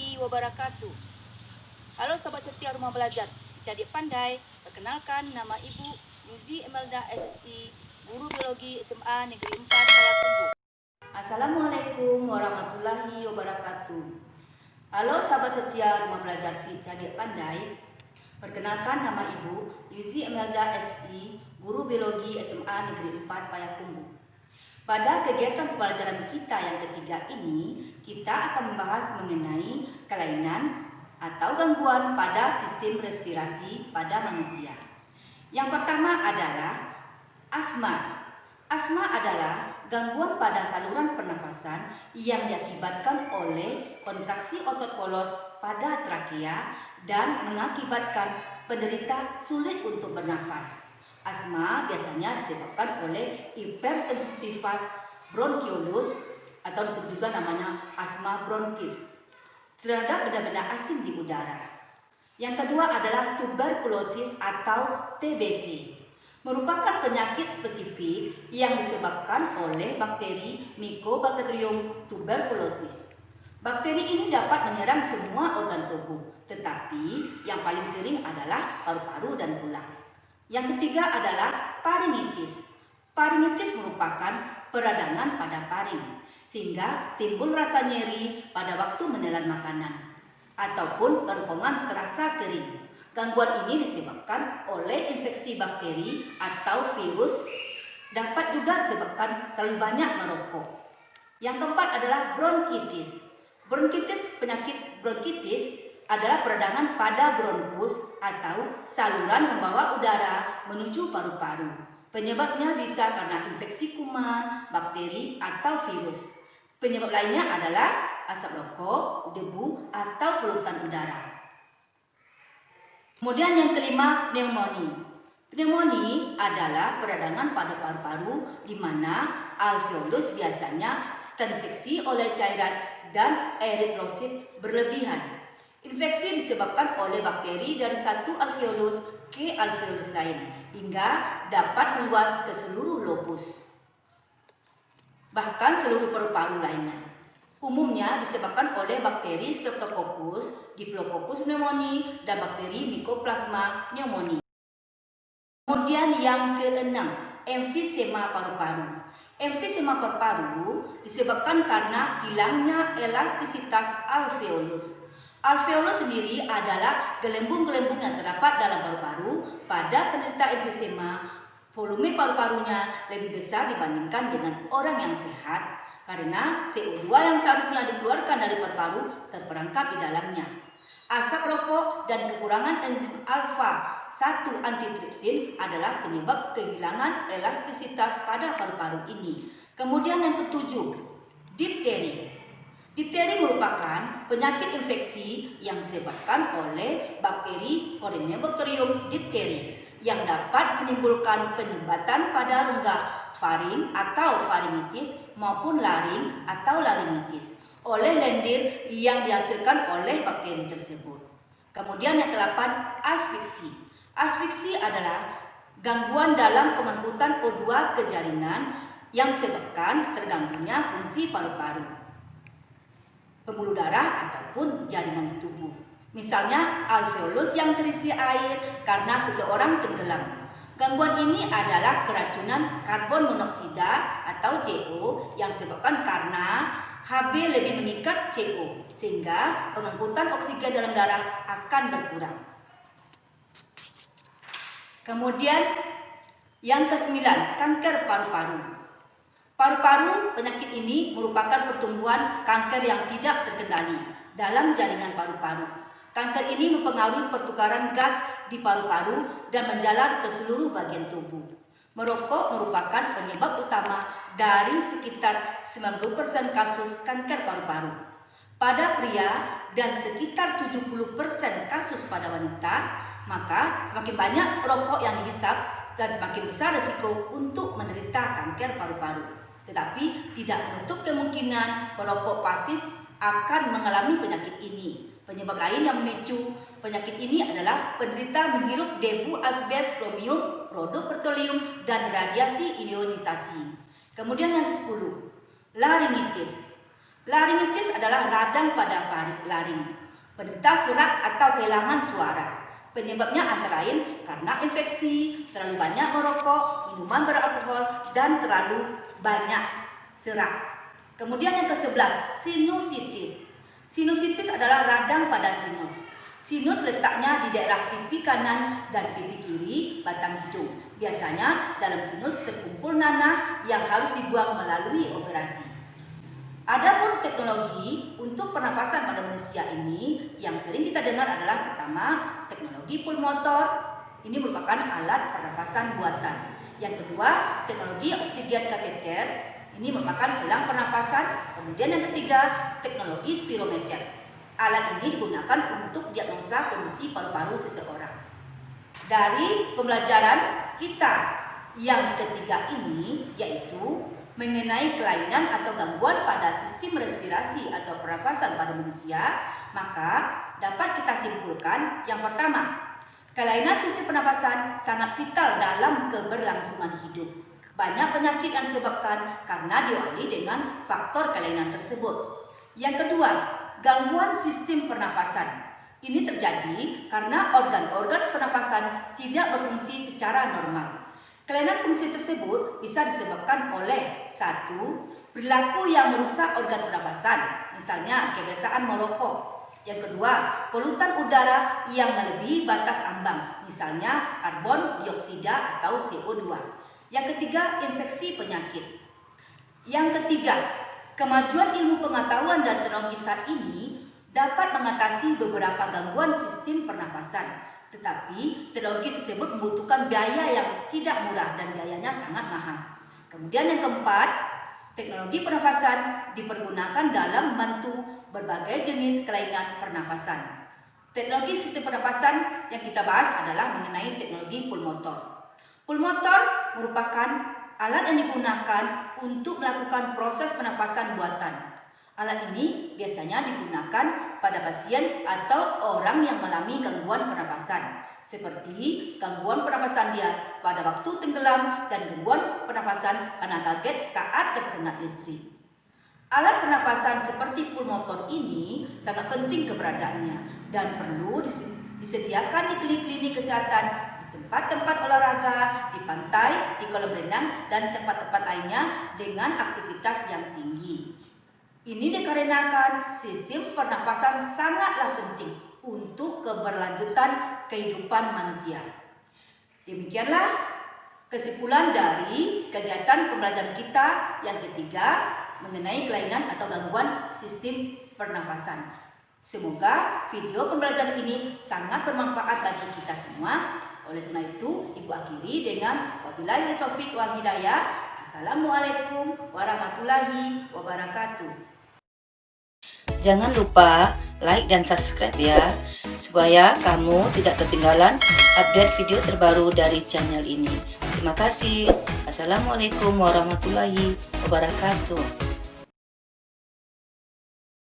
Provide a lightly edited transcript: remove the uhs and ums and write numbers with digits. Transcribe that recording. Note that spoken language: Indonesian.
warahmatullahi wabarakatuh. Halo Sobat Setia Rumah Belajar Cerdik Pandai. Perkenalkan, nama Ibu Yuzi Emelda SSI, Guru Biologi SMA Negeri 4 Payakumbuh. Assalamualaikum warahmatullahi wabarakatuh. Halo Sahabat Setia Rumah Belajar Cerdik Pandai. Perkenalkan, nama Ibu Yuzi Emelda SSI, Guru Biologi SMA Negeri 4 Payakumbuh. Pada kegiatan pembelajaran kita yang ketiga ini, kita akan membahas mengenai kelainan atau gangguan pada sistem respirasi pada manusia. Yang pertama adalah asma. Asma adalah gangguan pada saluran pernafasan yang diakibatkan oleh kontraksi otot polos pada trakea dan mengakibatkan penderita sulit untuk bernafas. Asma biasanya disebabkan oleh hipersensitivitas bronkiolus atau disebut juga namanya asma bronkis terhadap benda-benda asing di udara. Yang kedua adalah tuberkulosis atau TBC, merupakan penyakit spesifik yang disebabkan oleh bakteri Mycobacterium tuberculosis. Bakteri ini dapat menyerang semua organ tubuh, tetapi yang paling sering adalah paru-paru dan tulang. Yang ketiga adalah faringitis. Faringitis merupakan peradangan pada faring, sehingga timbul rasa nyeri pada waktu menelan makanan ataupun kerongkongan terasa kering. Gangguan ini disebabkan oleh infeksi bakteri atau virus, dapat juga disebabkan terlalu banyak merokok. Yang keempat adalah bronkitis. Penyakit bronkitis adalah peradangan pada bronkus atau saluran membawa udara menuju paru-paru. Penyebabnya bisa karena infeksi kuman, bakteri, atau virus. Penyebab lainnya adalah asap rokok, debu, atau polutan udara. Kemudian yang kelima, pneumonia. Pneumonia adalah peradangan pada paru-paru di mana alveolus biasanya terinfeksi oleh cairan dan eritrosit berlebihan. Infeksi disebabkan oleh bakteri dari satu alveolus ke alveolus lain hingga dapat meluas ke seluruh lobus, bahkan seluruh paru-paru lainnya. Umumnya disebabkan oleh bakteri Streptococcus, Diplococcus pneumoniae, dan bakteri Mycoplasma pneumoniae. Kemudian yang keenam, emfisema paru-paru. Emfisema paru-paru disebabkan karena hilangnya elastisitas alveolus. Alveolus sendiri adalah gelembung-gelembung yang terdapat dalam paru-paru. Pada penderita emfisema, volume paru-parunya lebih besar dibandingkan dengan orang yang sehat karena CO2 yang seharusnya dikeluarkan dari paru-paru terperangkap di dalamnya. Asap rokok dan kekurangan enzim alfa 1 antitripsin adalah penyebab kehilangan elastisitas pada paru-paru ini. Kemudian yang ketujuh, difteri. Difteri merupakan penyakit infeksi yang disebabkan oleh bakteri Corynebacterium diphtheri yang dapat menimbulkan penyumbatan pada rongga faring atau faringitis maupun laring atau laringitis oleh lendir yang dihasilkan oleh bakteri tersebut. Kemudian yang ke-8, asfiksi. Asfiksi adalah gangguan dalam pengangkutan O2 ke jaringan yang disebabkan terganggunya fungsi paru-paru, pembuluh darah ataupun jaringan tubuh. Misalnya alveolus yang terisi air karena seseorang tenggelam. Gangguan ini adalah keracunan karbon monoksida atau CO yang disebabkan karena Hb lebih mengikat CO sehingga pengangkutan oksigen dalam darah akan berkurang. Kemudian yang ke-9, kanker paru-paru. Paru-paru, penyakit ini merupakan pertumbuhan kanker yang tidak terkendali dalam jaringan paru-paru. Kanker ini mempengaruhi pertukaran gas di paru-paru dan menjalar ke seluruh bagian tubuh. Merokok merupakan penyebab utama dari sekitar 90% kasus kanker paru-paru pada pria dan sekitar 70% kasus pada wanita. Maka semakin banyak rokok yang dihisap dan semakin besar risiko untuk menderita kanker paru-paru. Tetapi tidak menutup kemungkinan perokok pasif akan mengalami penyakit ini. Penyebab lain yang memicu penyakit ini adalah penderita menghirup debu asbes, kromium, produk petroleum, dan radiasi ionisasi. Kemudian yang ke-10, laringitis. Laringitis adalah radang pada laring, penderita serak atau kehilangan suara. Penyebabnya antara lain karena infeksi, terlalu banyak merokok, minuman beralkohol, dan terlalu banyak serak. Kemudian yang ke-11, sinusitis. Sinusitis adalah radang pada sinus. Sinus letaknya di daerah pipi kanan dan pipi kiri batang hidung. Biasanya dalam sinus terkumpul nanah yang harus dibuang melalui operasi. Adapun teknologi untuk pernafasan pada manusia ini yang sering kita dengar adalah pertama, teknologi pulmotor. Ini merupakan alat pernafasan buatan. Yang kedua, teknologi oksigen kateter. Ini merupakan selang pernafasan. Kemudian yang ketiga, teknologi spirometer. Alat ini digunakan untuk diagnosa kondisi paru-paru seseorang. Dari pembelajaran kita yang ketiga ini yaitu mengenai kelainan atau gangguan pada sistem respirasi atau pernafasan pada manusia, maka dapat kita simpulkan yang pertama, kelainan sistem pernafasan sangat vital dalam keberlangsungan hidup. Banyak penyakit yang disebabkan karena diawali dengan faktor kelainan tersebut. Yang kedua, gangguan sistem pernafasan. Ini terjadi karena organ-organ pernafasan tidak berfungsi secara normal. Kelainan fungsi tersebut bisa disebabkan oleh satu, perilaku yang merusak organ pernafasan, misalnya kebiasaan merokok. Yang kedua, polutan udara yang melebihi batas ambang, misalnya karbon dioksida atau CO2. Yang ketiga, infeksi penyakit. Yang ketiga, kemajuan ilmu pengetahuan dan teknologi saat ini dapat mengatasi beberapa gangguan sistem pernafasan. Tetapi teknologi tersebut membutuhkan biaya yang tidak murah dan biayanya sangat mahal. Kemudian yang keempat, teknologi pernafasan dipergunakan dalam membantu berbagai jenis kelainan pernafasan. Teknologi sistem pernafasan yang kita bahas adalah mengenai teknologi pulmotor. Pulmotor merupakan alat yang digunakan untuk melakukan proses pernafasan buatan. Alat ini biasanya digunakan pada pasien atau orang yang mengalami gangguan pernapasan, seperti gangguan pernapasan dia pada waktu tenggelam dan gangguan pernapasan karena kaget saat tersengat listrik. Alat pernapasan seperti pulmotor ini sangat penting keberadaannya dan perlu disediakan di klinik-klinik kesehatan, di tempat-tempat olahraga, di pantai, di kolam renang, dan tempat-tempat lainnya dengan aktivitas yang tinggi. Ini dikarenakan sistem pernafasan sangatlah penting untuk keberlanjutan kehidupan manusia. Demikianlah kesimpulan dari kegiatan pembelajaran kita yang ketiga mengenai kelainan atau gangguan sistem pernafasan. Semoga video pembelajaran ini sangat bermanfaat bagi kita semua. Oleh sebab itu, Ibu akhiri dengan wabillahi taufiq wal hidayah. Assalamualaikum warahmatullahi wabarakatuh. Jangan lupa like dan subscribe ya, supaya kamu tidak ketinggalan update video terbaru dari channel ini. Terima kasih. Assalamualaikum warahmatullahi wabarakatuh.